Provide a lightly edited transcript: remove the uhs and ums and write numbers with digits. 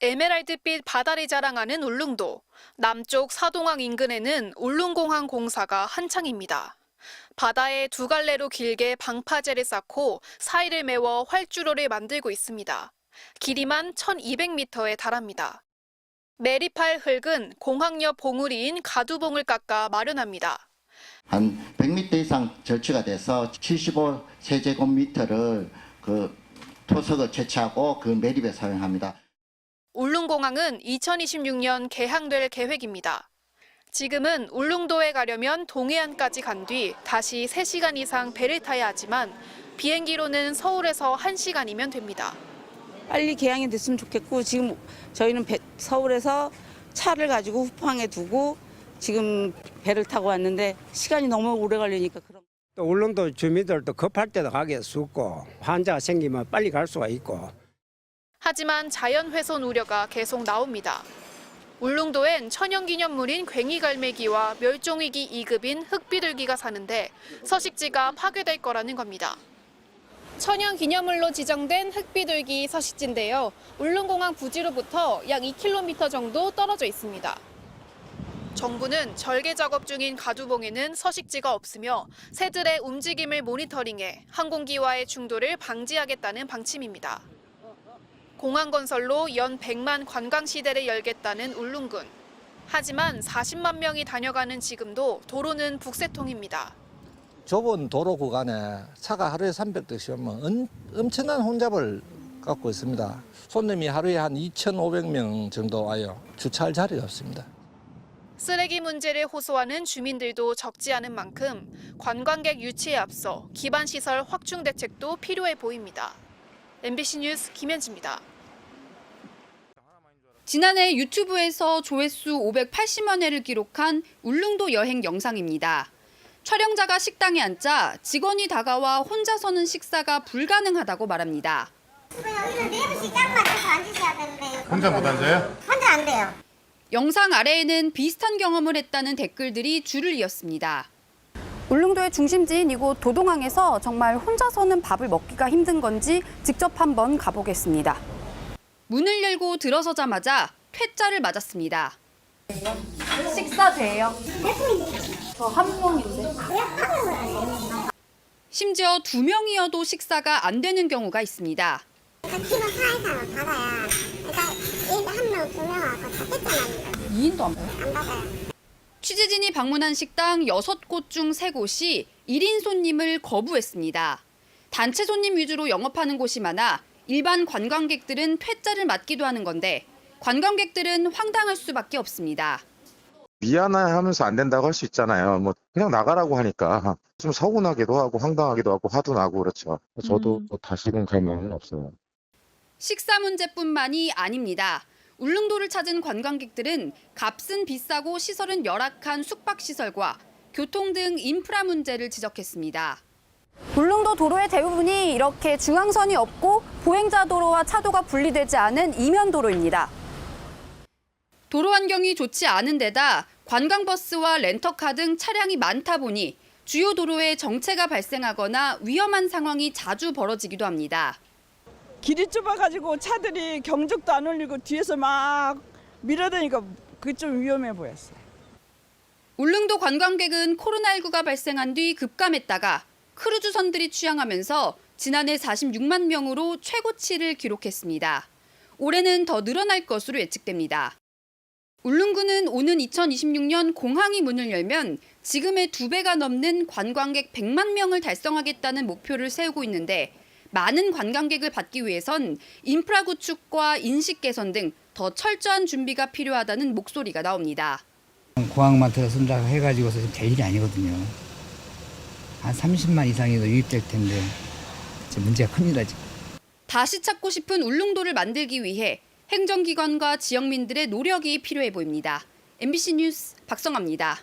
에메랄드빛 바다를 자랑하는 울릉도. 남쪽 사동항 인근에는 울릉공항 공사가 한창입니다. 바다에 두 갈래로 길게 방파제를 쌓고 사이를 메워 활주로를 만들고 있습니다. 길이만 1,200m에 달합니다. 매립할 흙은 공항 옆 봉우리인 가두봉을 깎아 마련합니다. 한 100m 이상 절취가 돼서 75세제곱미터를 토석을 채취하고 그 매립에 사용합니다. 울릉공항은 2026년 개항될 계획입니다. 지금은 울릉도에 가려면 동해안까지 간 뒤 다시 3시간 이상 배를 타야 하지만 비행기로는 서울에서 1시간이면 됩니다. 빨리 개항이 됐으면 좋겠고 지금 저희는 서울에서 차를 가지고 후방에 두고 지금 배를 타고 왔는데 시간이 너무 오래 걸리니까 그런. 또 울릉도 주민들도 급할 때도 가게 sup고 환자가 생기면 빨리 갈 수가 있고. 하지만 자연훼손 우려가 계속 나옵니다. 울릉도엔 천연기념물인 괭이갈매기와 멸종위기 2급인 흑비둘기가 사는데 서식지가 파괴될 거라는 겁니다. 천연기념물로 지정된 흑비둘기 서식지인데요. 울릉공항 부지로부터 약 2km 정도 떨어져 있습니다. 정부는 절개 작업 중인 가두봉에는 서식지가 없으며 새들의 움직임을 모니터링해 항공기와의 충돌을 방지하겠다는 방침입니다. 공항 건설로 연 100만 관광 시대를 열겠다는 울릉군. 하지만 40만 명이 다녀가는 지금도 도로는 북새통입니다. 좁은 도로 구간에 차가 하루에 300대씩 오면 엄청난 혼잡을 갖고 있습니다. 손님이 하루에 한 2,500명 정도 와요. 주차할 자리가 없습니다. 쓰레기 문제를 호소하는 주민들도 적지 않은 만큼 관광객 유치에 앞서 기반시설 확충 대책도 필요해 보입니다. MBC 뉴스 김현지입니다. 지난해 유튜브에서 조회수 580만 회를 기록한 울릉도 여행 영상입니다. 촬영자가 식당에 앉자 직원이 다가와 혼자서는 식사가 불가능하다고 말합니다. 여기는 4분씩 짝 맞춰서 앉으셔야 되는데. 혼자 못 앉아요? 혼자 안 돼요. 영상 아래에는 비슷한 경험을 했다는 댓글들이 줄을 이었습니다. 울릉도의 중심지인 이곳 도동항에서 정말 혼자서는 밥을 먹기가 힘든 건지 직접 한번 가보겠습니다. 문을 열고 들어서자마자 퇴짜를 맞았습니다. 식사 돼요? 저 한 명인데. 심지어 2명이어도 식사가 안 되는 경우가 있습니다. 키로 4 이상은 받아야. 그러니까 1명, 2명하고 다 뺐잖아요. 2인도 안 봐요? 안 받아요. 취재진이 방문한 식당 6곳 중 3곳이 1인 손님을 거부했습니다. 단체 손님 위주로 영업하는 곳이 많아 일반 관광객들은 퇴짜를 맞기도 하는 건데 관광객들은 황당할 수밖에 없습니다. 미안해하면서 안 된다고 할 수 있잖아요. 뭐 그냥 나가라고 하니까 좀 서운하기도 하고 황당하기도 하고 화도 나고 그렇죠. 저도 다시는 갈 마음은 없어요. 식사 문제뿐만이 아닙니다. 울릉도를 찾은 관광객들은 값은 비싸고 시설은 열악한 숙박시설과 교통 등 인프라 문제를 지적했습니다. 울릉도 도로의 대부분이 이렇게 중앙선이 없고 보행자 도로와 차도가 분리되지 않은 이면 도로입니다. 도로 환경이 좋지 않은 데다 관광버스와 렌터카 등 차량이 많다 보니 주요 도로에 정체가 발생하거나 위험한 상황이 자주 벌어지기도 합니다. 길이 좁아가지고 차들이 경적도 안 울리고 뒤에서 막 밀어대니까 그게 좀 위험해 보였어요. 울릉도 관광객은 코로나19가 발생한 뒤 급감했다가 크루즈선들이 취항하면서 지난해 46만 명으로 최고치를 기록했습니다. 올해는 더 늘어날 것으로 예측됩니다. 울릉군은 오는 2026년 공항이 문을 열면 지금의 2배가 넘는 관광객 100만 명을 달성하겠다는 목표를 세우고 있는데 많은 관광객을 받기 위해선 인프라 구축과 인식 개선 등 더 철저한 준비가 필요하다는 목소리가 나옵니다. 공항만 들어선다 해가지고서 될 일이 아니거든요. 한 30만 이상이 더 유입될 텐데 문제가 큽니다 지금. 다시 찾고 싶은 울릉도를 만들기 위해 행정기관과 지역민들의 노력이 필요해 보입니다. MBC 뉴스 박성아입니다.